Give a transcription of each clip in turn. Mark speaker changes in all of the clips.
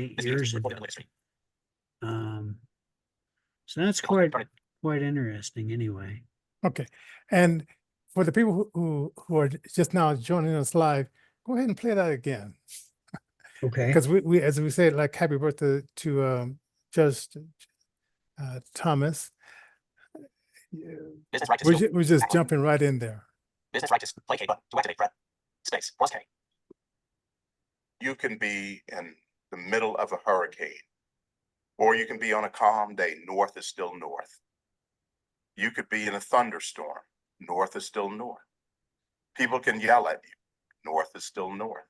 Speaker 1: 8 years ago. So that's quite interesting anyway.
Speaker 2: Okay. And for the people who are just now joining us live, go ahead and play that again.
Speaker 1: Okay.
Speaker 2: Because we as we say, like, happy birthday to Judge Thomas. We're just jumping right in there.
Speaker 3: Business righteous, play K button to activate threat. Space, plus K. You can be in the middle of a hurricane, or you can be on a calm day. North is still north. You could be in a thunderstorm. North is still north. People can yell at you. North is still north.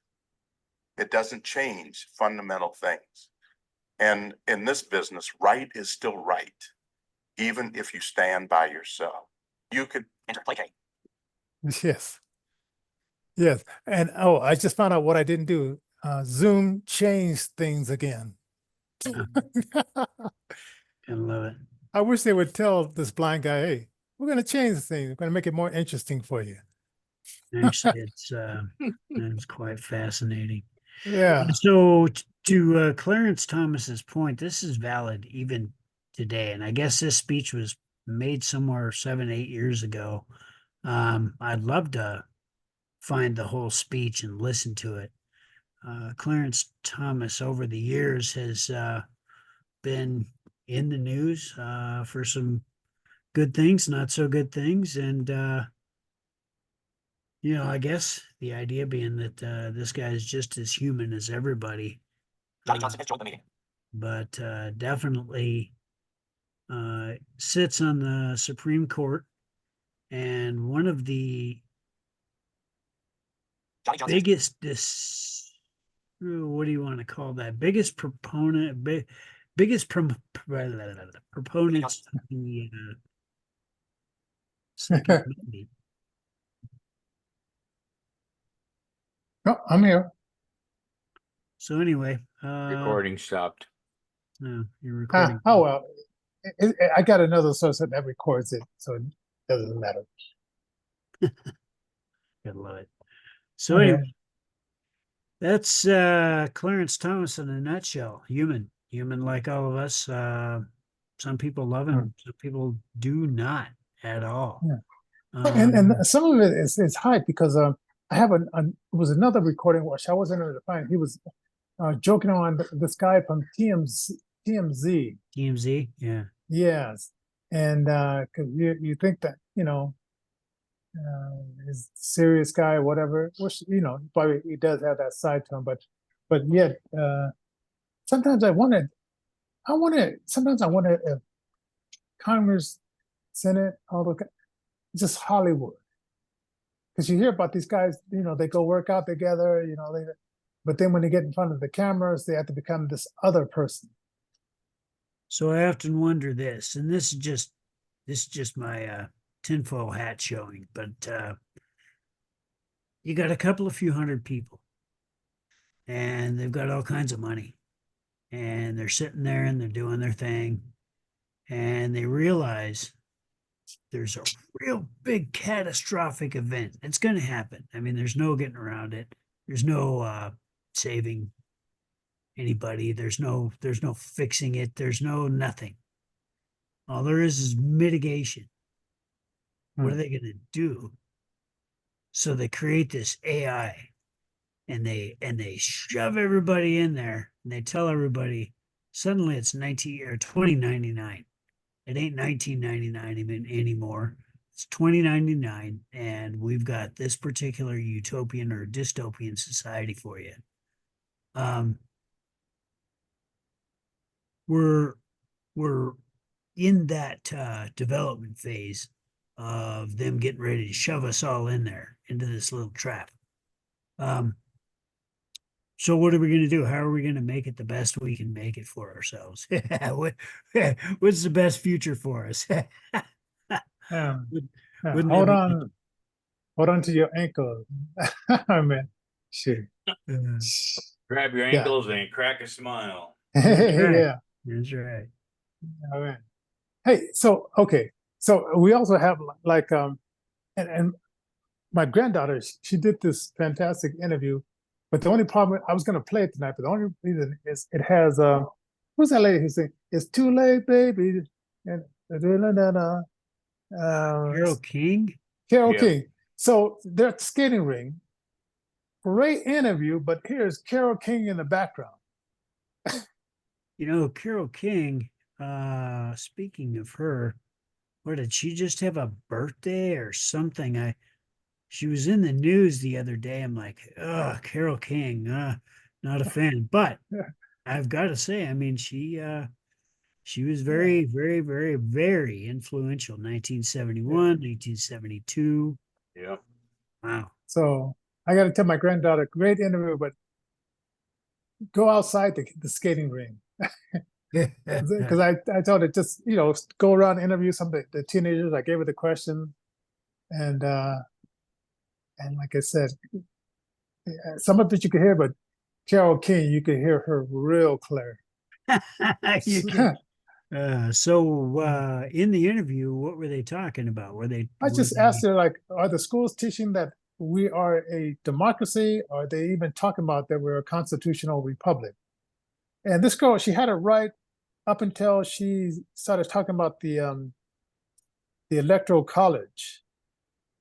Speaker 3: It doesn't change fundamental things. And in this business, right is still right, even if you stand by yourself. You could enter play K.
Speaker 2: Yes. Yes. And I just found out what I didn't do. Zoom changed things again.
Speaker 1: I love it.
Speaker 2: I wish they would tell this blind guy, hey, we're going to change the thing. We're going to make it more interesting for you.
Speaker 1: Actually, it's quite fascinating.
Speaker 2: Yeah.
Speaker 1: So to Clarence Thomas's point, this is valid even today. And I guess this speech was made somewhere 7-8 years ago. I'd love to find the whole speech and listen to it. Clarence Thomas over the years has been in the news for some good things, not so good things. And, I guess the idea being that this guy is just as human as everybody.
Speaker 3: Johnnie Johnson has joined the meeting.
Speaker 1: But definitely sits on the Supreme Court. And one of the biggest, what do you want to call that? Biggest proponents of the Second Amendment.
Speaker 2: Oh, I'm here.
Speaker 1: So anyway,
Speaker 4: Recording stopped.
Speaker 1: No, you're recording.
Speaker 2: Oh well, I got another source that records it, so it doesn't matter.
Speaker 1: I love it. So anyway, that's Clarence Thomas in a nutshell. Human like all of us. Some people love him, some people do not at all.
Speaker 2: Yeah. And some of it is hype because I have it was another recording which I wasn't able to find. He was joking on this guy from TMZ.
Speaker 1: TMZ, yeah.
Speaker 2: Yes, and because you think that he's a serious guy, or whatever. Which probably he does have that side to him, but yet sometimes I wonder if Congress, Senate, all the just Hollywood, because you hear about these guys, they go work out together, but then when they get in front of the cameras, they have to become this other person.
Speaker 1: So I often wonder this, and this is just my tinfoil hat showing, but you got a couple of few hundred people, and they've got all kinds of money, and they're sitting there and they're doing their thing, and they realize there's a real big catastrophic event. It's going to happen. I mean, there's no getting around it. There's no saving anybody. There's no fixing it. There's no nothing. All there is mitigation. What are they going to do? So they create this AI, and they shove everybody in there, and they tell everybody suddenly it's 2099. It ain't 1999 even anymore. It's 2099, and we've got this particular utopian or dystopian society for you. We're in that development phase of them getting ready to shove us all in there into this little trap. So what are we going to do? How are we going to make it the best we can make it for ourselves? What's the best future for us?
Speaker 2: Hold on to your ankle. I mean, sure.
Speaker 4: Grab your ankles and crack a smile.
Speaker 2: Yeah,
Speaker 1: that's right.
Speaker 2: All right. Hey, so we also have and my granddaughter, she did this fantastic interview But the only problem, I was going to play it tonight, but the only reason is it has, who's that lady who's saying, "It's too late, baby," and
Speaker 1: Carol King.
Speaker 2: Carol
Speaker 4: Yeah.
Speaker 2: King. So they're at the skating ring. Great interview, but here's Carol King in the background.
Speaker 1: You know, Carol King, speaking of her, what did she just have a birthday or something? She was in the news the other day. I'm like, oh, Carol King, not a fan. But I've got to say, I mean, she was very, very, very, very influential. 1971, 1972.
Speaker 4: Yeah.
Speaker 1: Wow.
Speaker 2: So I got to tell my granddaughter, great interview, but go outside the skating ring. Because I told her just, go around and interview some of the teenagers. I gave her the question. And like I said, some of it you could hear, but Carol King, you could hear her real clear.
Speaker 1: You can. So in the interview, what were they talking about?
Speaker 2: I just asked her, like, are the schools teaching that we are a democracy? Or are they even talking about that we're a constitutional republic? And this girl, she had it right up until she started talking about the electoral college.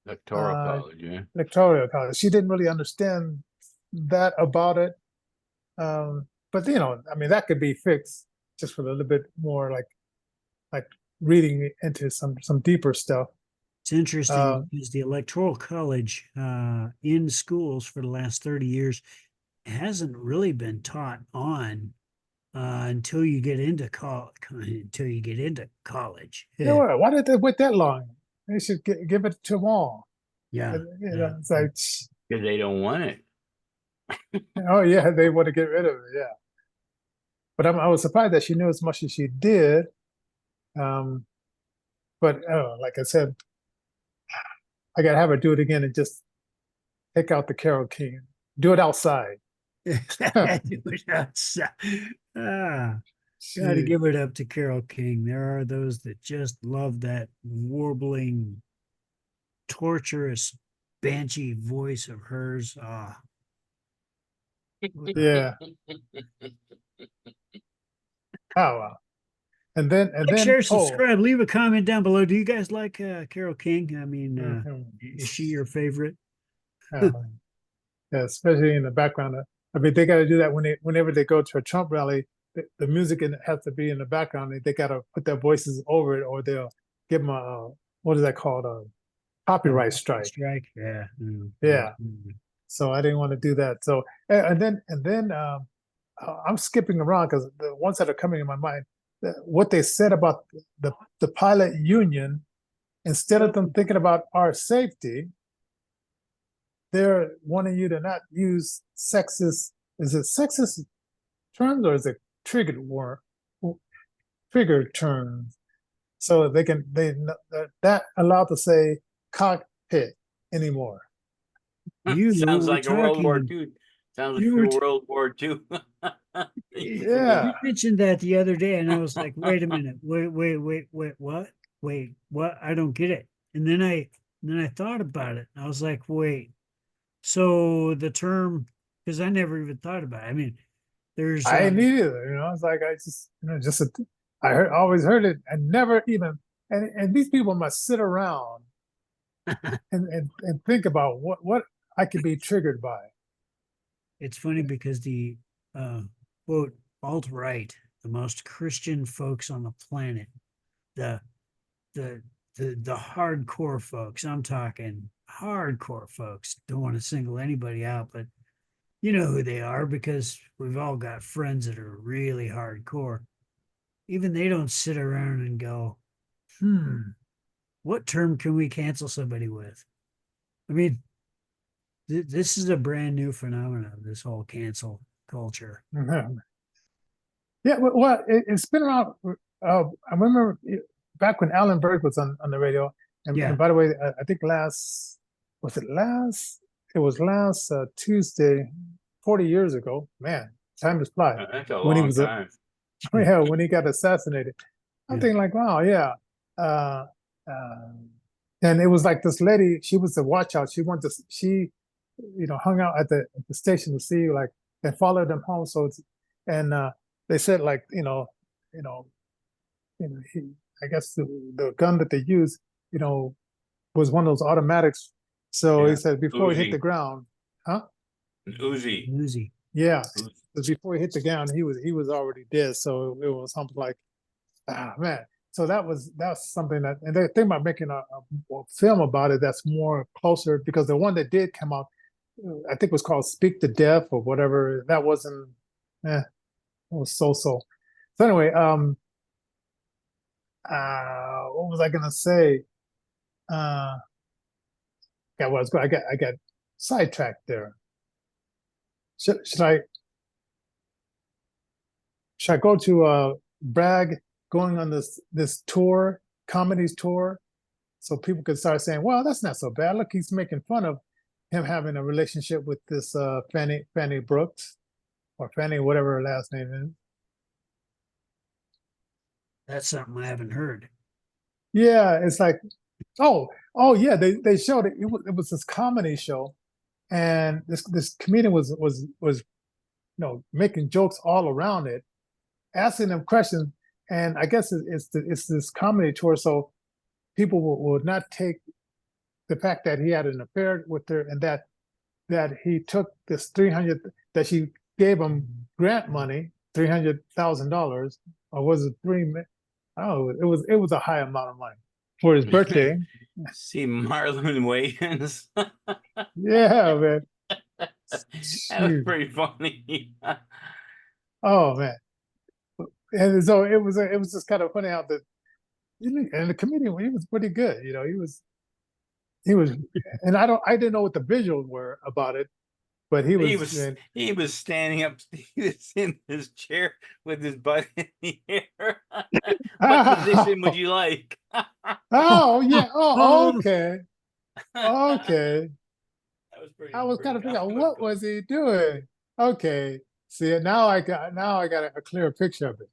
Speaker 4: Electoral college, yeah.
Speaker 2: Electoral college. She didn't really understand that about it. But I mean, that could be fixed just with a little bit more like reading into some deeper stuff.
Speaker 1: It's interesting because the electoral college in schools for the last 30 years hasn't really been taught on until you get into college.
Speaker 2: Yeah, why did they wait that long? They should give it to them all.
Speaker 1: Yeah.
Speaker 2: It's like,
Speaker 4: Because they don't want it.
Speaker 2: oh yeah, they want to get rid of it. Yeah, but I was surprised that she knew as much as she did. But like I said, I gotta have her do it again and just take out the Carol King. Do it outside.
Speaker 1: Do it outside. Gotta give it up to Carol King. There are those that just love that warbling, torturous, banshee voice of hers.
Speaker 2: Yeah. Oh wow. And then
Speaker 1: Share, subscribe, leave a comment down below. Do you guys like Carol King? I mean, is she your favorite?
Speaker 2: Yeah, especially in the background. I mean, they got to do that whenever they go to a Trump rally. The music has to be in the background. They got to put their voices over it, or they'll give them a what is that called? A copyright strike.
Speaker 1: Yeah.
Speaker 2: Yeah. So I didn't want to do that. So and then I'm skipping around because the ones that are coming in my mind, what they said about the pilot union, instead of them thinking about our safety, they're wanting you to not use sexist. Is it sexist terms or is it triggered terms? So they're not allowed to say cockpit anymore.
Speaker 4: Sounds like a World War II. Sounds like a World War II.
Speaker 2: Yeah.
Speaker 1: You mentioned that the other day, and I was like, wait a minute. Wait, what? Wait, what? I don't get it. And then I thought about it. I was like, wait. So the term, because I never even thought about it. I mean, there's
Speaker 2: I ain't either, it's like I just always heard it and never even and these people must sit around and think about what I could be triggered by.
Speaker 1: It's funny because the quote alt-right, the most Christian folks on the planet, the hardcore folks, I'm talking hardcore folks, don't want to single anybody out, but you know who they are because we've all got friends that are really hardcore. Even they don't sit around and go, what term can we cancel somebody with? I mean, this is a brand new phenomenon, this whole cancel culture.
Speaker 2: Yeah, well, it's been around. I remember back when Alan Berg was on the radio. And by the way, I think it was last Tuesday, 40 years ago. Man, time is flying.
Speaker 4: That's a long time.
Speaker 2: When he got assassinated. I'm thinking like, wow, yeah. And it was like this lady, she was the watch out. She hung out at the station to see, like, and followed them home. So and they said, like, I guess the gun that they used, was one of those automatics. So he
Speaker 4: Yeah.
Speaker 2: said before he hit
Speaker 4: Uzi.
Speaker 2: the ground, huh?
Speaker 4: An Uzi.
Speaker 1: Uzi.
Speaker 2: Yeah,
Speaker 4: Uzi.
Speaker 2: because before he hit the ground, he was already dead. So it was something like, man. So that's something that, and they think about making a film about it that's more closer, because the one that did come out, I think was called Speak to Death or whatever. That wasn't, it was so. So anyway, what was I gonna say? I got sidetracked there. Should I go to brag going on this tour, comedies tour, so people could start saying, well, that's not so bad. Look, he's making fun of him having a relationship with this Fanny Brooks, or Fanny, whatever her last name is.
Speaker 1: That's something I haven't heard.
Speaker 2: Yeah, it's like, oh yeah, they showed it. It was this comedy show, and this comedian was making jokes all around it, asking them questions, and I guess it's this comedy tour, so people will not take the fact that he had an affair with her, and that he took this 300, that she gave him grant money, $300,000, or was it oh, it was a high amount of money for his birthday.
Speaker 4: See Marlon Wayans.
Speaker 2: Yeah, man.
Speaker 4: That was
Speaker 2: Shoot.
Speaker 4: pretty funny.
Speaker 2: Oh man. And so it was just kind of funny how and the comedian, he was pretty good. He was, and I didn't know what the visuals were about it, but he
Speaker 4: was standing up. He was in his chair with his butt in the air. What position would you like?
Speaker 2: Oh yeah. Oh, okay. Okay.
Speaker 4: That was pretty.
Speaker 2: I was kind of thinking, what
Speaker 4: comical.
Speaker 2: was he doing? Okay. See, now I got a clear picture of it.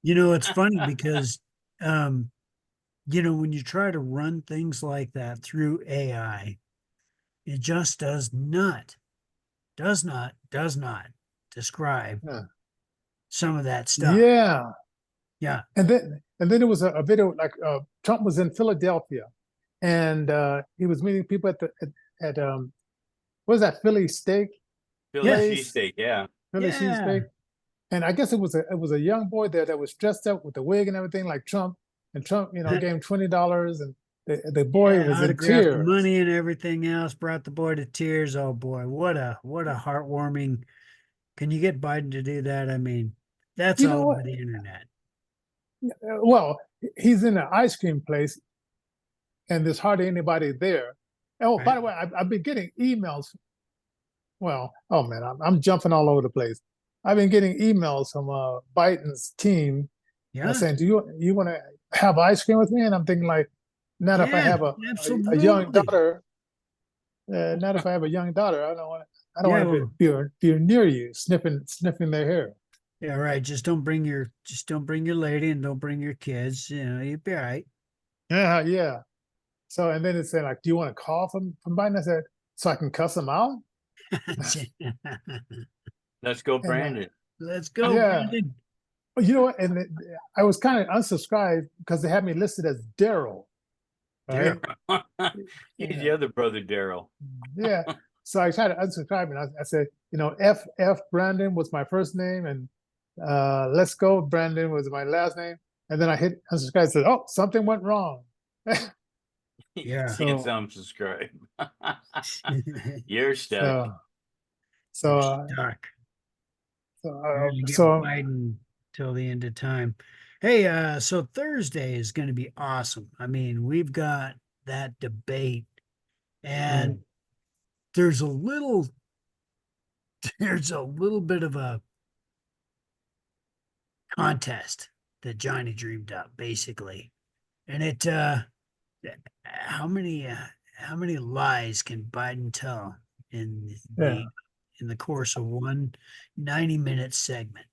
Speaker 1: It's funny because, when you try to run things like that through AI, it just does not describe
Speaker 2: Yeah.
Speaker 1: some of that stuff.
Speaker 2: Yeah.
Speaker 1: Yeah.
Speaker 2: And then there was a video, like, Trump was in Philadelphia, and he was meeting people at what was that, Philly steak?
Speaker 4: Philly cheesesteak, yeah.
Speaker 2: Philly cheesesteak. And I guess it was a young boy there that was dressed up with the wig and everything like Trump. And Trump, gave him $20, and the boy was in tears.
Speaker 1: The money and everything else brought the boy to tears. Oh boy, what a heartwarming. Can you get Biden to do that? I mean, that's all over the internet.
Speaker 2: Well, he's in an ice cream place, and there's hardly anybody there. Oh, right. By the way, I've been getting emails. Well, oh man, I'm jumping all over the place. I've been getting emails from Biden's team, saying, "Do you want to have ice cream with me?" And I'm thinking, like, not if I have a young daughter. Not if I have a young daughter. I don't want to be near you, sniffing their hair.
Speaker 1: Yeah, right. Just don't bring your lady, and don't bring your kids. You'll be all right.
Speaker 2: Yeah. So, and then it said, like, do you want a call from Biden? I said, so I can cuss him out.
Speaker 4: Let's go, Brandon.
Speaker 1: Let's go, Brandon.
Speaker 2: You know what? And I was kind of unsubscribed because they had me listed as Daryl. Right?
Speaker 4: He's the other brother, Daryl.
Speaker 2: Yeah. So I tried to unsubscribe, and I said, F Brandon was my first name, and Let's Go Brandon was my last name. And then I hit unsubscribe and said, oh, something went wrong.
Speaker 4: Yeah. You can't unsubscribe. You're stuck.
Speaker 1: So Biden till the end of time. Hey, so Thursday is going to be awesome. I mean, we've got that debate, and there's a little bit of a contest that Johnnie dreamed up, basically. And it how many lies can Biden tell in the course of one 90-minute segment?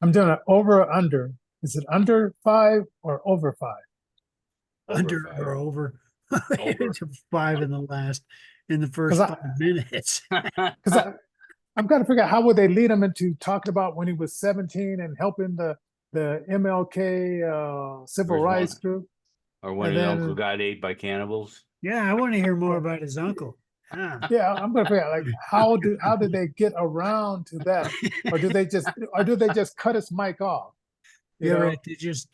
Speaker 2: I'm doing an over or under. Is it under 5 or over 5?
Speaker 1: Under or over
Speaker 4: Over.
Speaker 1: 5 in the first
Speaker 2: 'Cause
Speaker 1: 5 minutes.
Speaker 2: Because I'm trying to figure out how would they lead him into talking about when he was 17 and helping the MLK civil
Speaker 4: Where's
Speaker 2: rights
Speaker 4: one?
Speaker 2: group.
Speaker 4: Or when
Speaker 2: And
Speaker 4: his
Speaker 2: then-
Speaker 4: uncle got ate by cannibals.
Speaker 1: Yeah, I want to hear more about his uncle. Ah.
Speaker 2: Yeah, I'm gonna figure out like how did they get around to that, or do they just cut his mic off? You
Speaker 1: Yeah,
Speaker 2: know?
Speaker 1: right. They just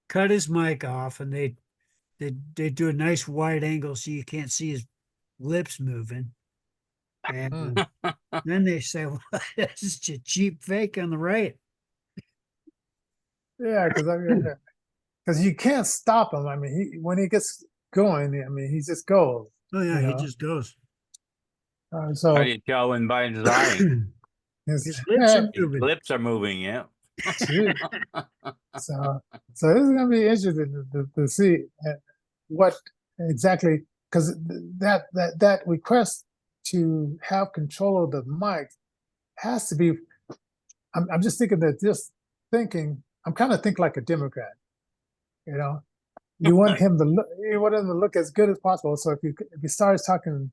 Speaker 1: cut his mic off, and they do a nice wide angle so you can't see his lips moving. And then they say, "Well, this is a cheap fake on the right."
Speaker 2: Yeah, because you can't stop him. I mean, when he gets going, I mean, he just goes.
Speaker 1: Oh yeah,
Speaker 2: You
Speaker 1: he
Speaker 2: know?
Speaker 1: just goes.
Speaker 4: How
Speaker 2: So
Speaker 4: do you tell when by his eye?
Speaker 2: his,
Speaker 1: His lips are
Speaker 4: His
Speaker 1: moving.
Speaker 4: lips are moving, yeah.
Speaker 2: so so this is gonna be interesting to see what exactly, because that request to have control of the mic has to be. I'm just thinking that I'm kind of thinking like a Democrat, you know. You want him to look as good as possible. So if he starts talking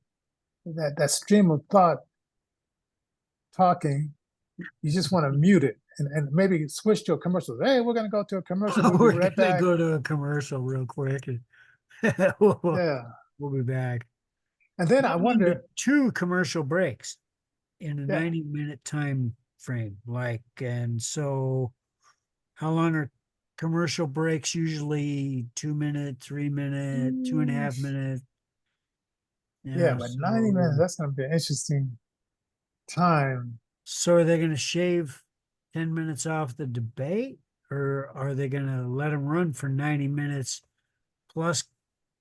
Speaker 2: that stream of thought talking, you just want to mute it and maybe switch to a commercial. Hey, we're gonna go to a commercial. We'll
Speaker 1: We're
Speaker 2: be right
Speaker 1: gonna
Speaker 2: back.
Speaker 1: go to a commercial real quick, and we'll,
Speaker 2: Yeah,
Speaker 1: we'll be back.
Speaker 2: and then
Speaker 1: We're
Speaker 2: I
Speaker 1: into
Speaker 2: wonder.
Speaker 1: 2 commercial breaks in a
Speaker 2: Yeah.
Speaker 1: 90-minute time frame. And so how long are commercial breaks? Usually 2 minute, 3 minute, 2.5 minute.
Speaker 2: Yeah, but 90 minutes,
Speaker 1: so,
Speaker 2: that's gonna be an interesting time.
Speaker 1: so are they going to shave 10 minutes off the debate, or are they going to let them run for 90 minutes plus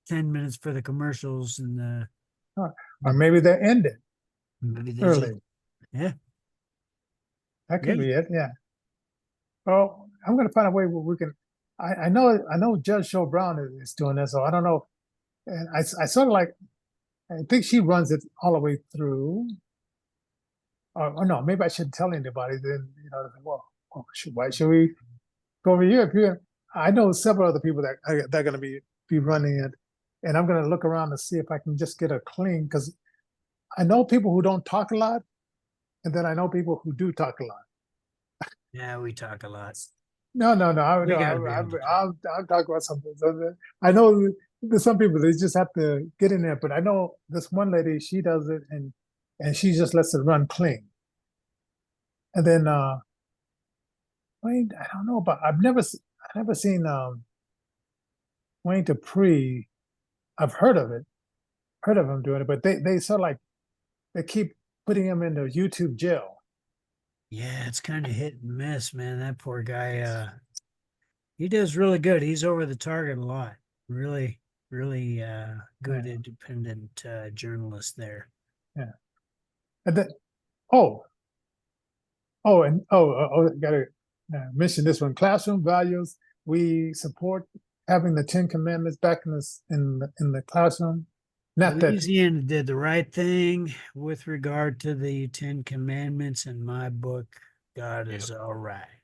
Speaker 1: 10 minutes for the commercials and the
Speaker 2: Or maybe they end it
Speaker 1: maybe they
Speaker 2: early.
Speaker 1: just, yeah.
Speaker 2: That could
Speaker 1: Yeah.
Speaker 2: be it, yeah. Well, I'm gonna find a way where we can. I know Judge Joe Brown is doing this, so I don't know. And I sort of like, I think she runs it all the way through. Or no, maybe I shouldn't tell anybody. Then well, why should we go over here? I know several other people that are going to be running it, and I'm going to look around to see if I can just get a clean, because I know people who don't talk a lot, and then I know people who do talk a lot.
Speaker 1: Yeah, we talk a lot.
Speaker 2: No.
Speaker 1: We gotta be able to talk.
Speaker 2: I'll talk about something. So I know there's some people they just have to get in there, but I know this one lady, she does it, and she just lets it run clean. And then Wayne, I don't know, but I've never seen Wayne Dupree. I've heard of him doing it, but they sort of like they keep putting him into YouTube jail.
Speaker 1: Yeah, it's kind of hit and miss, man. That poor guy, he does really good. He's over the target a lot. Really, really good
Speaker 2: Yeah.
Speaker 1: independent journalist there.
Speaker 2: Yeah. And then gotta mention this one. Classroom values. We support having the 10 Commandments back in the classroom. Not that.
Speaker 1: Louisiana did the right thing with regard to the 10 Commandments. In my book, God is all right.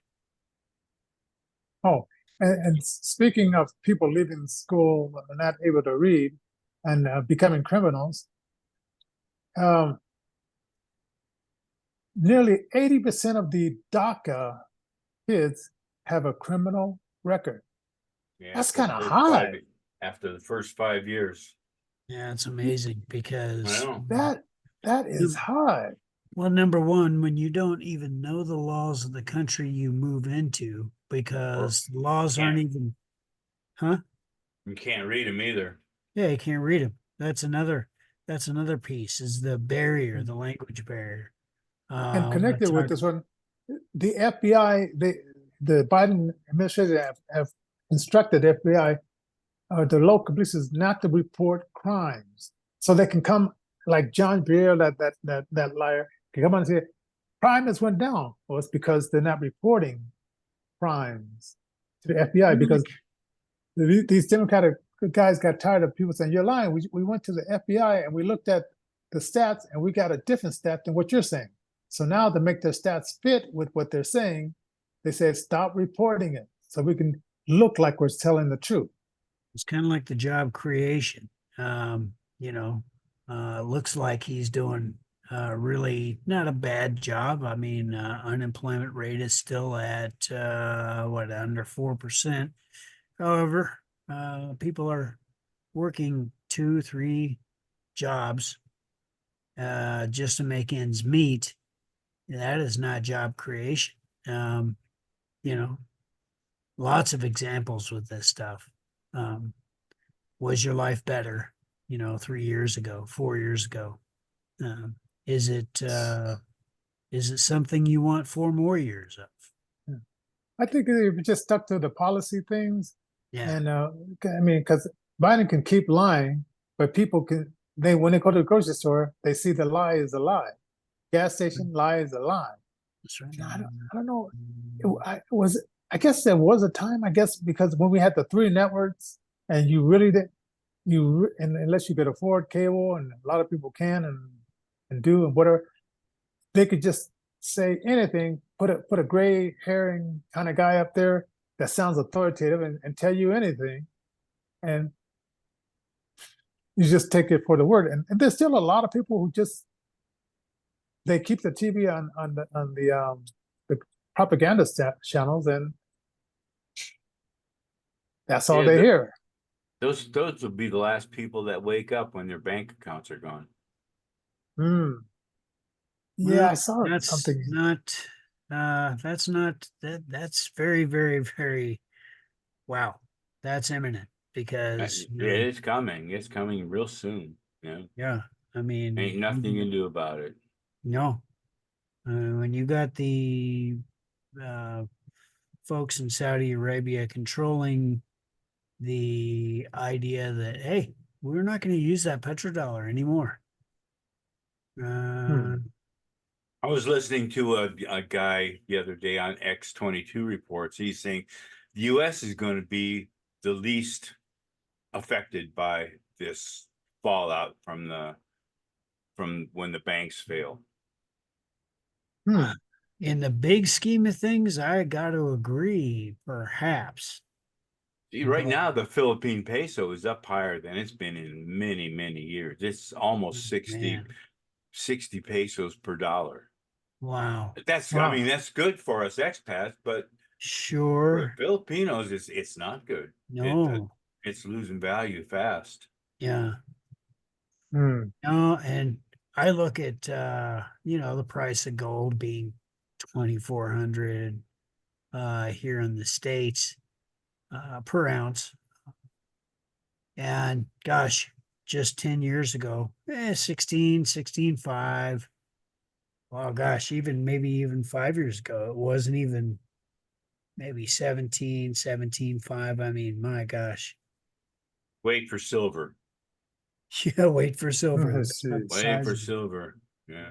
Speaker 2: Oh, and speaking of people leaving school and not able to read and becoming criminals, nearly 80% of the DACA kids have a criminal record.
Speaker 4: Yeah,
Speaker 2: That's
Speaker 4: after the
Speaker 2: kind of
Speaker 4: first
Speaker 2: high.
Speaker 4: After the first 5 years.
Speaker 1: Yeah, it's amazing because
Speaker 4: I know.
Speaker 2: That is high.
Speaker 1: well, number one, when you don't even know the laws of the country you move into, because laws aren't even, huh?
Speaker 4: You can't read them either.
Speaker 1: Yeah, you can't read them. That's another piece is the barrier, the language barrier.
Speaker 2: And connected with this one, the FBI, the Biden administration have instructed the FBI the local police not to report crimes, so they can come like John Briere, that liar, can come on and say crime has went down. Well, it's because they're not reporting crimes to the FBI, because these Democratic guys got tired of people saying you're lying. We went to the FBI and we looked at the stats and we got a different stat than what you're saying. So now to make their stats fit with what they're saying, they said stop reporting it so we can look like we're telling the truth.
Speaker 1: It's kind of like the job creation. You know, looks like he's doing really not a bad job. I mean, unemployment rate is still at under 4%. However, people are working 2, 3 jobs just to make ends meet. That is not job creation. You know, lots of examples with this stuff. Was your life better, 3 years ago, 4 years ago? Um, is it something you want 4 more years of?
Speaker 2: I think if we just stuck to the policy things,
Speaker 1: Yeah,
Speaker 2: and I mean, because Biden can keep lying, but people can when they go to the grocery store, they see the lie is a lie. Gas station lie is a lie.
Speaker 1: that's right.
Speaker 2: And I don't know. I guess there was a time. I guess because when we had the 3 networks, and you really did, and unless you could afford cable, and a lot of people can and do and whatever, they could just say anything, put a gray herring kind of guy up there that sounds authoritative and tell you anything, and you just take it for the word. And there's still a lot of people who just they keep the TV on the propaganda channels, and that's all
Speaker 4: Yeah,
Speaker 2: they hear.
Speaker 4: Those will be the last people that wake up when their bank accounts are gone.
Speaker 2: Hmm. Yeah,
Speaker 1: Well,
Speaker 2: I saw
Speaker 1: that's
Speaker 2: something.
Speaker 1: not. That's not that. That's very, very, very. Wow, that's imminent because
Speaker 4: Yeah, it's coming. It's coming real soon.
Speaker 1: yeah. I mean,
Speaker 4: Ain't nothing you can do about it.
Speaker 1: no. When you got the uh, folks in Saudi Arabia controlling the idea that, hey, we're not going to use that petrodollar anymore.
Speaker 2: Hmm.
Speaker 4: I was listening to a guy the other day on X22 reports. He's saying the US is going to be the least affected by this fallout from when the banks fail.
Speaker 2: Hmm.
Speaker 1: In the big scheme of things, I got to agree, perhaps.
Speaker 4: See, right now the Philippine peso is up higher than it's been in many, many years. It's almost 60
Speaker 1: Man,
Speaker 4: pesos per dollar.
Speaker 1: wow.
Speaker 4: I
Speaker 2: Wow.
Speaker 4: mean, that's good for us expats, but for
Speaker 1: Sure.
Speaker 4: Filipinos, it's not good.
Speaker 1: No.
Speaker 4: It's losing value fast.
Speaker 1: Yeah.
Speaker 2: Hmm.
Speaker 1: No, and I look at the price of gold being 2,400 here in the States per ounce. And gosh, just 10 years ago, 16.5. Well, gosh, maybe even 5 years ago, it wasn't even maybe 17.5. I mean, my gosh.
Speaker 4: Wait for silver.
Speaker 1: Yeah, wait for silver.
Speaker 2: Let's
Speaker 1: That's about
Speaker 2: see.
Speaker 1: the
Speaker 4: Waiting
Speaker 1: size
Speaker 4: for
Speaker 1: of it.
Speaker 4: silver. Yeah.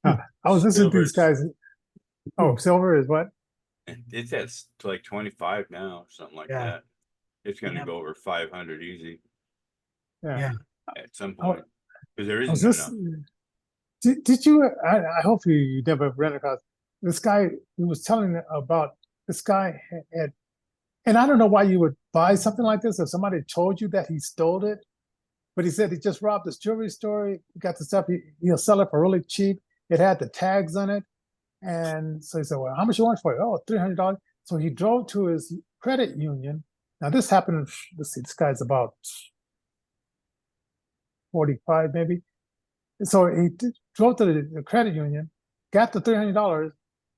Speaker 2: I was listening to these
Speaker 4: Silver's
Speaker 2: guys. Oh, silver is what?
Speaker 4: it's at like 25 now, something like
Speaker 1: Yeah.
Speaker 4: that. It's going to
Speaker 1: Yeah.
Speaker 4: go over 500 easy
Speaker 2: Yeah.
Speaker 1: Yeah.
Speaker 4: at some
Speaker 2: I,
Speaker 4: point because there
Speaker 2: I was
Speaker 4: isn't enough.
Speaker 2: listening. Did you? I hope you never ran across this guy who was telling about this guy had, and I don't know why you would buy something like this if somebody told you that he stole it. But he said he just robbed this jewelry store. He got the stuff. He'll sell it for really cheap. It had the tags on it, and so he said, "Well, how much you want for it?" Oh, $300. So he drove to his credit union. Now this happened. Let's see, this guy's about 45, maybe. So he drove to the credit union, got the $300.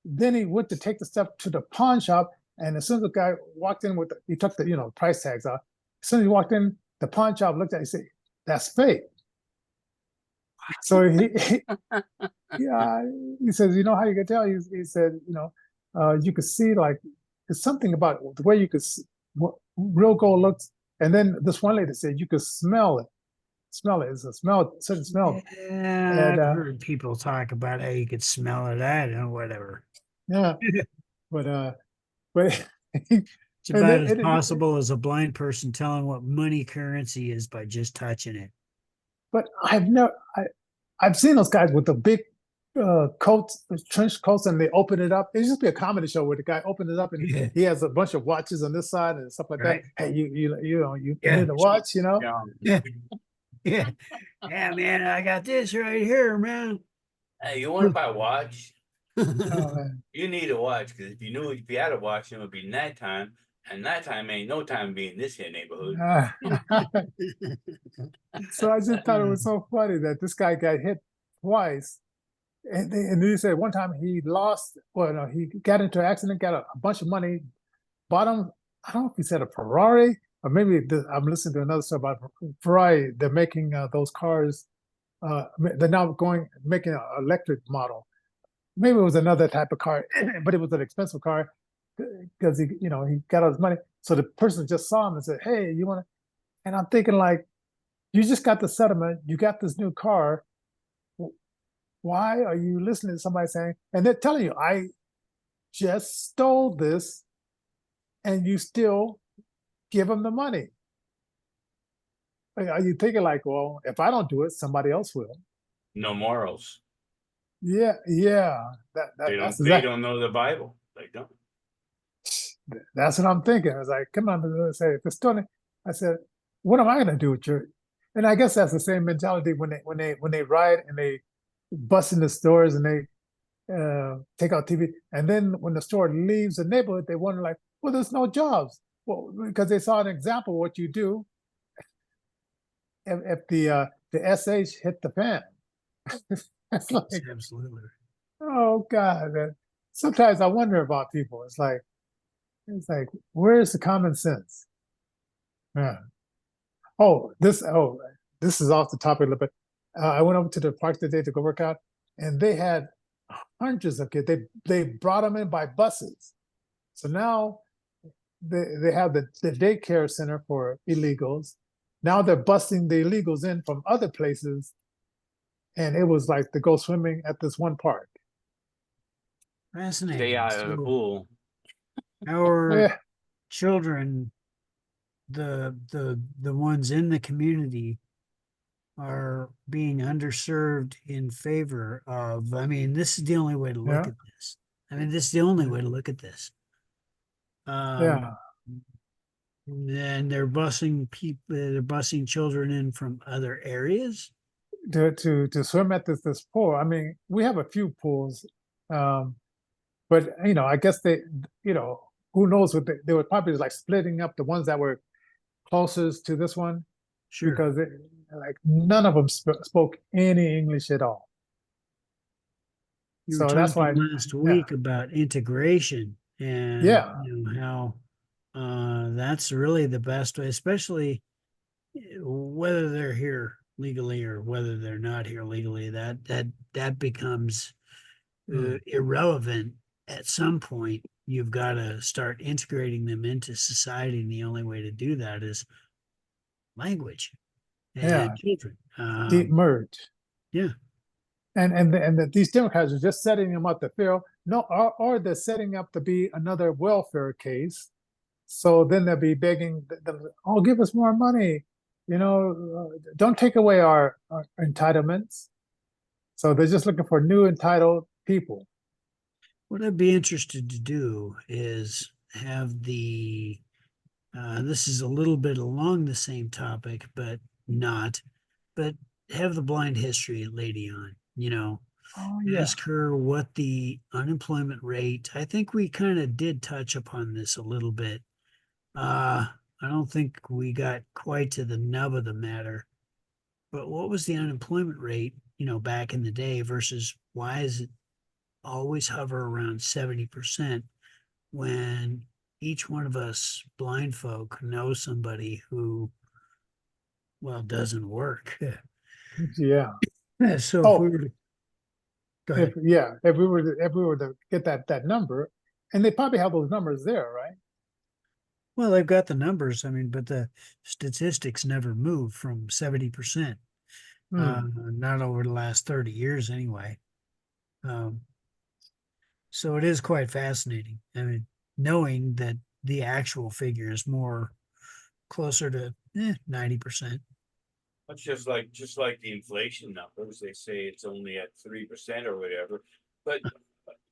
Speaker 2: Then he went to take the stuff to the pawn shop. And as soon as the guy walked in he took the price tags off. As soon as he walked in, the pawn shop looked at it and said, "That's fake." So yeah, he says, "You know how you can tell?" He said, "You could see like there's something about the way you could see what real gold looks." And then this one lady said, "You could smell it. Smell it. It's a certain smell."
Speaker 1: Yeah,
Speaker 2: And
Speaker 1: I've heard people talk about how you could smell it. I don't know, whatever.
Speaker 2: yeah, but
Speaker 1: It's
Speaker 2: and
Speaker 1: about as possible as a blind person telling what money currency is by just touching it.
Speaker 2: but I've seen those guys with the big coats, trench coats, and they open it up. It used to be a comedy show where the guy opened it up and
Speaker 1: Yeah.
Speaker 2: he has a bunch of watches on this side and stuff like
Speaker 1: Right.
Speaker 2: that. Hey, you
Speaker 1: Yeah.
Speaker 2: need a watch,
Speaker 4: Yeah.
Speaker 1: Yeah. Yeah, yeah, man, I got this right here, man.
Speaker 4: Hey, you want to buy a watch?
Speaker 2: Oh, man.
Speaker 4: You need a watch because if you had a watch, it would be nighttime, and nighttime ain't no time being in this here neighborhood.
Speaker 2: So I just thought it was so funny that this guy got hit twice. And he said one time he lost, well, no, he got into an accident, got a bunch of money, bought him, I don't know if he said a Ferrari, or maybe I'm listening to another story about Ferrari. They're making those cars, they're now making an electric model. Maybe it was another type of car, but it was an expensive car because he got all his money. So the person just saw him and said, "Hey, you want to?" And I'm thinking like, you just got the settlement, you got this new car. Why are you listening to somebody saying, and they're telling you, I just stole this, and you still give them the money? Like, are you thinking like, well, if I don't do it, somebody else will?
Speaker 4: No morals.
Speaker 2: Yeah, that's
Speaker 4: They don't know the Bible. They don't.
Speaker 2: That's what I'm thinking. I was like, come on, I say, if it's stolen, I said, what am I gonna do with your? And I guess that's the same mentality when they ride and they bust in the stores and they take out TV, and then when the store leaves the neighborhood, they wonder like, well, there's no jobs. Well, because they saw an example of what you do if the SH hit the fan. It's like,
Speaker 1: Absolutely.
Speaker 2: oh God, man. Sometimes I wonder about people. It's like, where's the common sense? Yeah. Oh, this is off the topic a little bit. I went over to the park today to go work out, and they had hundreds of kids. They brought them in by buses. So now they have the daycare center for illegals. Now they're busting the illegals in from other places, and it was like to go swimming at this one park.
Speaker 1: Fascinating.
Speaker 4: Stay out of the
Speaker 1: So
Speaker 4: pool.
Speaker 1: our
Speaker 2: Yeah,
Speaker 1: children, the ones in the community, are being underserved in favor of. I mean, this is the only way to look
Speaker 2: yeah,
Speaker 1: at this. I mean, this is the only way to look at this.
Speaker 2: yeah.
Speaker 1: And they're busing people, they're busing children in from other areas.
Speaker 2: To swim at this pool. I mean, we have a few pools, but I guess who knows what they were probably like splitting up the ones that were closest to this one
Speaker 1: Sure.
Speaker 2: because like none of them spoke any English at all.
Speaker 1: You were
Speaker 2: So that's why,
Speaker 1: talking last
Speaker 2: yeah,
Speaker 1: week about integration and
Speaker 2: yeah,
Speaker 1: how that's really the best way, especially whether they're here legally or whether they're not here legally. That becomes irrelevant at some point. You've got to start integrating them into society, and the only way to do that is language and
Speaker 2: yeah,
Speaker 1: children.
Speaker 2: deep merge.
Speaker 1: Yeah.
Speaker 2: And these Democrats are just setting them up to fail. No, or they're setting up to be another welfare case. So then they'll be begging them, oh, give us more money. Don't take away our entitlements. So they're just looking for new entitled people.
Speaker 1: What I'd be interested to do is have this is a little bit along the same topic, but not, but have the blind history lady on,
Speaker 2: Oh yeah,
Speaker 1: ask her what the unemployment rate. I think we kind of did touch upon this a little bit. I don't think we got quite to the nub of the matter, but what was the unemployment rate, back in the day versus why is it always hover around 70% when each one of us blind folk know somebody who, well, doesn't work.
Speaker 2: yeah.
Speaker 1: So if we
Speaker 2: Oh,
Speaker 1: were to go ahead.
Speaker 2: if we were to get that number, and they probably have those numbers there, right?
Speaker 1: Well, they've got the numbers. I mean, but the statistics never move from 70%, not over the last 30 years anyway. So it is quite fascinating. I mean, knowing that the actual figure is more closer to 90%.
Speaker 4: It's just like the inflation numbers. They say it's only at 3% or whatever, but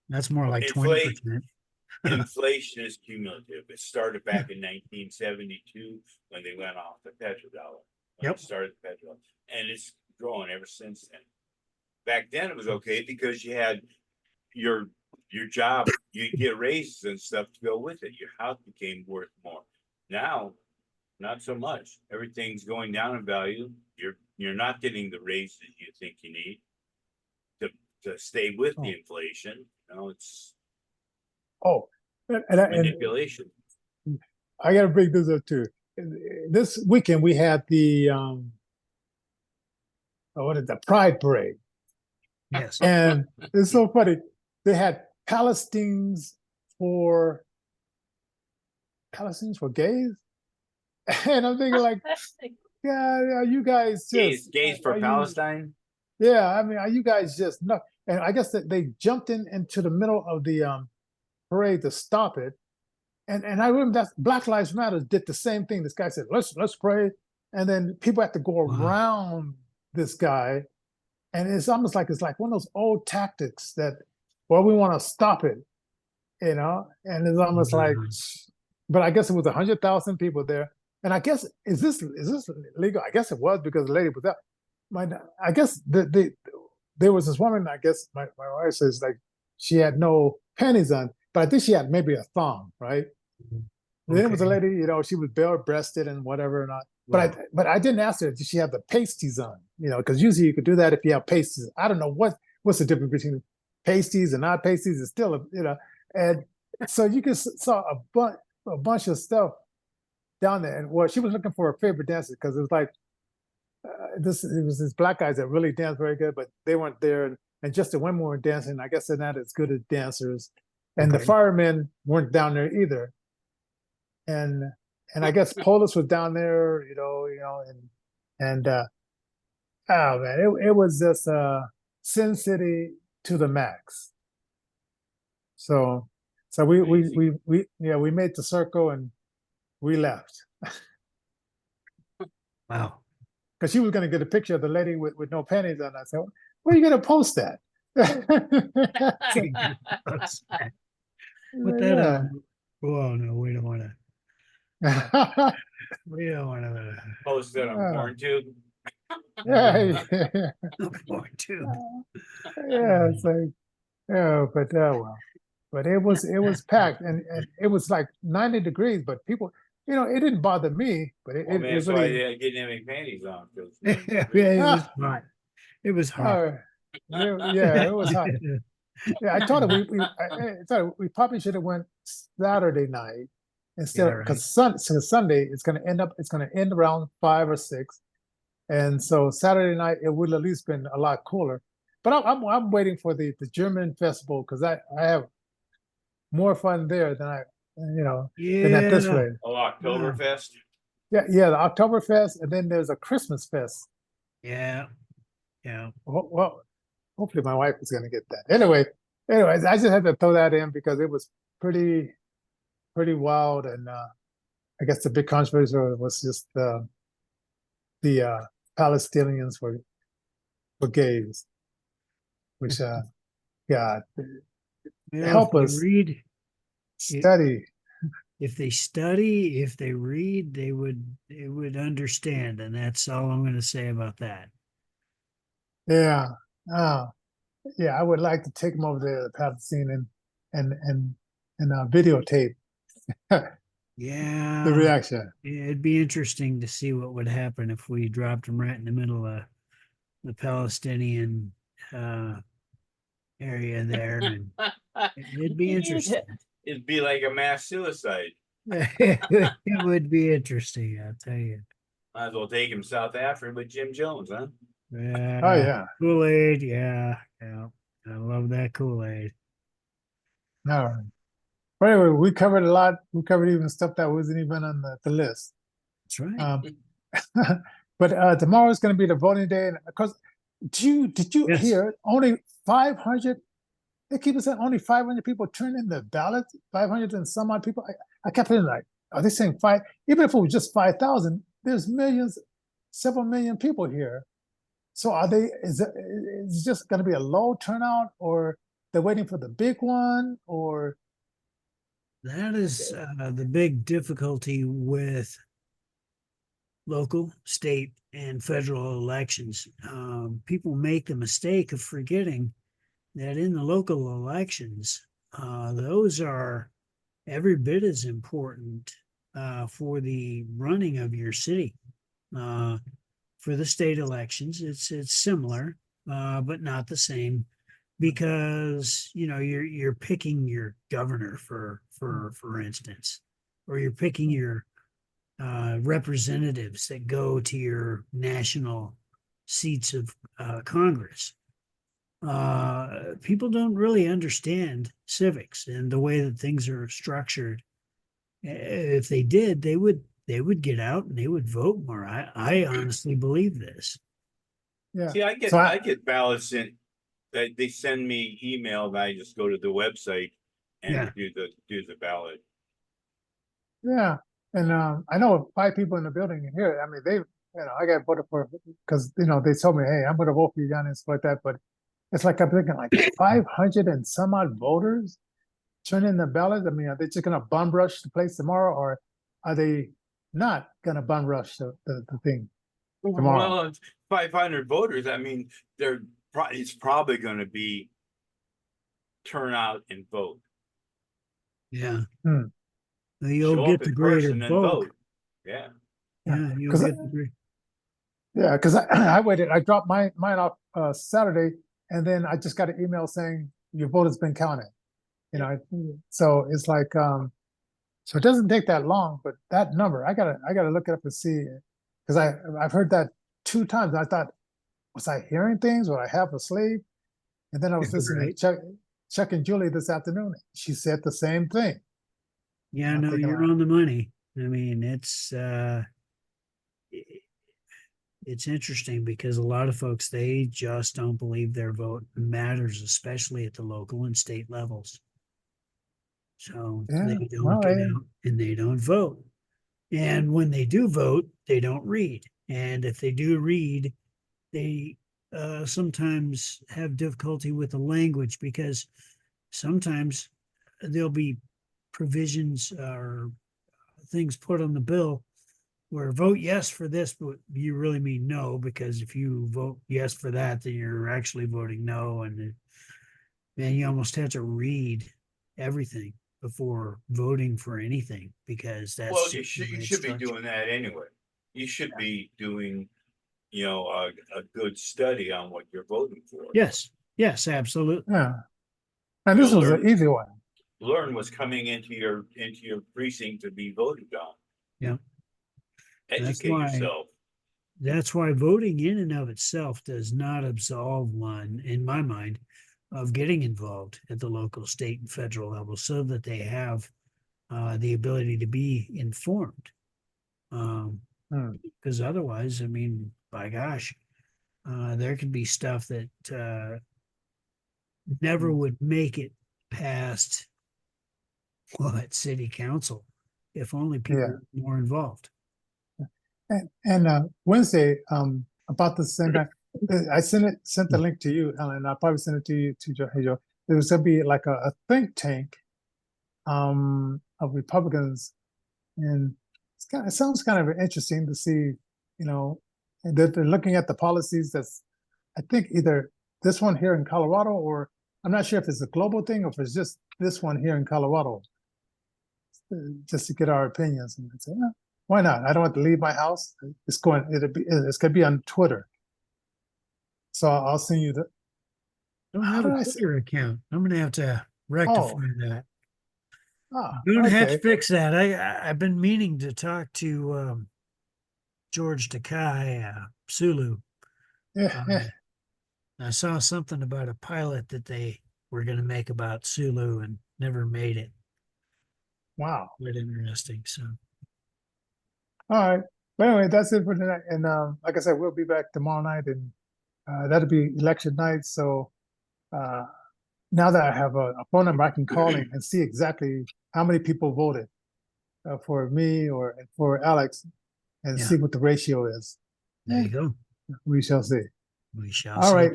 Speaker 1: That's more like
Speaker 4: inflation
Speaker 1: 20%.
Speaker 4: inflation is cumulative. It started back in 1972 when they went off the petrodollar. when I
Speaker 1: Yep.
Speaker 4: started the federal, and it's growing ever since then. Back then it was okay because you had your job, you get raises and stuff to go with it. Your house became worth more. Now, not so much. Everything's going down in value. You're not getting the raises you think you need to stay with the inflation. You know, it's
Speaker 2: Oh, and
Speaker 4: manipulation.
Speaker 2: I got to bring this up too. This weekend we had the what is the Pride Parade,
Speaker 1: Yes.
Speaker 2: and it's so funny. They had Palestinians for gays, and I'm thinking like, yeah, you guys just
Speaker 4: Gays for
Speaker 2: are you-
Speaker 4: Palestine.
Speaker 2: Yeah, I mean, are you guys just not? And I guess that they jumped into the middle of the parade to stop it. And I remember that Black Lives Matter did the same thing. This guy said, let's pray. And then people have to go around this guy. And it's almost like one of those old tactics that, well, we want to stop it, you know? And it's almost like, but I guess it was 100,000 people there. And I guess, is this legal? I guess it was because the lady was out. I guess there was this woman, I guess my wife says like she had no panties on, but I think she had maybe a thong, right? Then it was a
Speaker 1: Okay.
Speaker 2: lady, you know, she was bare breasted and whatever and all.
Speaker 1: Wow.
Speaker 2: But I didn't ask her, did she have the pasties on? You know, because usually you could do that if you have pasties. I don't know what's the difference between pasties and not pasties. It's still, you know, and so you can saw a bunch of stuff down there. And well, she was looking for her favorite dancer because it was like it was these black guys that really danced very good, but they weren't there. And just the women weren't dancing. I guess they're not as good as dancers. And the
Speaker 1: Okay.
Speaker 2: firemen weren't down there either. And I guess Polis was down there, you know, and oh man, it was just Sin City to the max. So we made the circle and we left
Speaker 1: Wow.
Speaker 2: because she was going to get a picture of the lady with no panties on. I said, where are you going to post that?
Speaker 1: Put that on. Oh no, we don't want to. We don't want to.
Speaker 4: Post that on porn tube.
Speaker 2: yeah,
Speaker 1: More too.
Speaker 2: yeah, it's like, yeah, but well, but it was packed and it was like 90 degrees, but people, you know, it didn't bother me, but it,
Speaker 4: Oh
Speaker 2: it,
Speaker 4: man,
Speaker 2: it
Speaker 4: that's why I
Speaker 2: really,
Speaker 4: didn't have any panties on.
Speaker 1: Yeah, it was hot. It was hot.
Speaker 2: yeah, it was hot. Yeah, I thought I thought we probably should have went Saturday night instead
Speaker 1: Yeah,
Speaker 2: of because Sunday it's going to end around 5 or 6, and so Saturday night it would at least been a lot cooler. But I'm waiting for the German festival because I have more fun there than than at this
Speaker 1: Yeah.
Speaker 2: way.
Speaker 4: Oh, Oktoberfest.
Speaker 2: Yeah, the Oktoberfest, and then there's a Christmas fest.
Speaker 1: Yeah. Yeah.
Speaker 2: Well, hopefully my wife is going to get that. Anyways, I just had to throw that in because it was pretty wild, and I guess the big controversy was just the Palestinians were gays, which yeah,
Speaker 1: Well,
Speaker 2: help
Speaker 1: if they
Speaker 2: us
Speaker 1: read.
Speaker 2: study.
Speaker 1: If they study, if they read, they would understand, and that's all I'm going to say about that.
Speaker 2: Yeah, yeah, I would like to take them over there to Palestine and videotape
Speaker 1: Yeah,
Speaker 2: the reaction.
Speaker 1: it'd be interesting to see what would happen if we dropped them right in the middle of the Palestinian area there, and it'd be interesting.
Speaker 4: It'd be like a mass suicide.
Speaker 1: It would be interesting, I'll tell you.
Speaker 4: Might as well take him South Africa with Jim Jones, huh?
Speaker 1: Yeah,
Speaker 2: Oh yeah.
Speaker 1: Kool-Aid, yeah. I love that Kool-Aid.
Speaker 2: All right. But anyway, we covered a lot. We covered even stuff that wasn't even on the list.
Speaker 1: That's right.
Speaker 2: But tomorrow is going to be the voting day, and of course, did you
Speaker 1: Yes.
Speaker 2: hear only 500? They keep saying only 500 people turned in the ballot. 500 and some odd people. I kept thinking like, are they saying five? Even if it was just 5,000, there's millions, several million people here. So are they? Is it just going to be a low turnout, or they're waiting for the big one, or?
Speaker 1: That is the big difficulty with local, state, and federal elections. People make the mistake of forgetting that in the local elections, those are every bit as important for the running of your city. For the state elections, it's similar, but not the same, because you're picking your governor for instance, or you're picking your representatives that go to your national seats of Congress. People don't really understand civics and the way that things are structured. If they did, they would get out and they would vote more. I honestly believe this.
Speaker 2: Yeah.
Speaker 4: See,
Speaker 2: So
Speaker 4: I get ballots in, they send me email and I just go to the website and
Speaker 1: Yeah.
Speaker 4: do the ballot.
Speaker 2: Yeah, and I know 5 people in the building here. I mean, I got voted for because they told me, hey, I'm going to vote for you, Johnnie, and stuff like that. But it's like I'm thinking, like 500 and some odd voters turn in the ballot. I mean, are they just going to bum rush the place tomorrow, or are they not going to bum rush the thing tomorrow?
Speaker 4: Well, it's 500 voters. I mean, it's probably going to be turn out and vote.
Speaker 1: Yeah.
Speaker 2: Hmm.
Speaker 1: You'll
Speaker 4: Show
Speaker 1: get
Speaker 4: up
Speaker 1: the
Speaker 4: in
Speaker 1: greater
Speaker 4: person and
Speaker 1: bulk.
Speaker 4: vote. Yeah.
Speaker 1: Yeah, you'll
Speaker 2: 'Cause
Speaker 1: get the greater.
Speaker 2: Yeah, because I waited. I dropped mine off Saturday, and then I just got an email saying your vote has been counted. So it's like so it doesn't take that long, but that number I gotta look it up and see, because I've heard that 2 times. I thought, was I hearing things? Was I half asleep? And then I was listening
Speaker 1: Right.
Speaker 2: to Chuck and Julie this afternoon. She said the same thing.
Speaker 1: Yeah,
Speaker 2: I'm
Speaker 1: no,
Speaker 2: thinking
Speaker 1: you're
Speaker 2: like,
Speaker 1: on the money. I mean, it's interesting because a lot of folks, they just don't believe their vote matters, especially at the local and state levels. So
Speaker 2: yeah,
Speaker 1: they don't
Speaker 2: well,
Speaker 1: get out and they don't vote. And when they do vote, they don't read. And if they do read, they sometimes have difficulty with the language, because sometimes there'll be provisions or things put on the bill where vote yes for this, but you really mean no, because if you vote yes for that, then you're actually voting no. And then you almost have to read everything before voting for anything, because that's
Speaker 4: Well,
Speaker 1: just the
Speaker 4: you
Speaker 1: way it's
Speaker 4: should be
Speaker 1: structured.
Speaker 4: doing that anyway. You should be doing, a good study on what you're voting for.
Speaker 1: Yes, absolutely.
Speaker 2: yeah. And this was an easy one.
Speaker 4: Learn what's coming into your precinct to be voted on.
Speaker 1: Yeah.
Speaker 4: Educate yourself.
Speaker 1: That's why voting in and of itself does not absolve one, in my mind, of getting involved at the local, state, and federal level, so that they have the ability to be informed. Because otherwise, I mean, by gosh, there could be stuff that never would make it past city council if only people were more involved.
Speaker 2: And Wednesday, about the same time, I sent the link to you, Ellen. I'll probably send it to you to Joe. There was gonna be like a think tank of Republicans, and it sounds kind of interesting to see, and they're looking at the policies that's, I think, either this one here in Colorado, or I'm not sure if it's a global thing or if it's just this one here in Colorado, just to get our opinions. And say, why not? I don't have to leave my house. It's gonna be on Twitter. So I'll send you the.
Speaker 1: I don't have a Twitter account. I'm going to have to rectify that.
Speaker 2: Ah,
Speaker 1: I'm going to have to
Speaker 2: okay.
Speaker 1: fix that. I've been meaning to talk to George Takai, Sulu.
Speaker 2: Yeah.
Speaker 1: I saw something about a pilot that they were going to make about Sulu and never made it.
Speaker 2: Wow.
Speaker 1: Quite interesting. So,
Speaker 2: all right. But anyway, that's it for tonight. And like I said, we'll be back tomorrow night, and that'll be election night. So now that I have a phone number, I can call in and see exactly how many people voted for me or for Alex, and see what the ratio is.
Speaker 1: there you go.
Speaker 2: We shall see.
Speaker 1: We shall
Speaker 2: All
Speaker 1: see.
Speaker 2: right.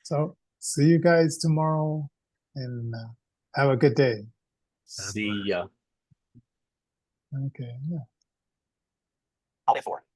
Speaker 2: So see you guys tomorrow, and have a good day.
Speaker 4: See ya.
Speaker 2: Okay. Yeah.
Speaker 5: Alt F4.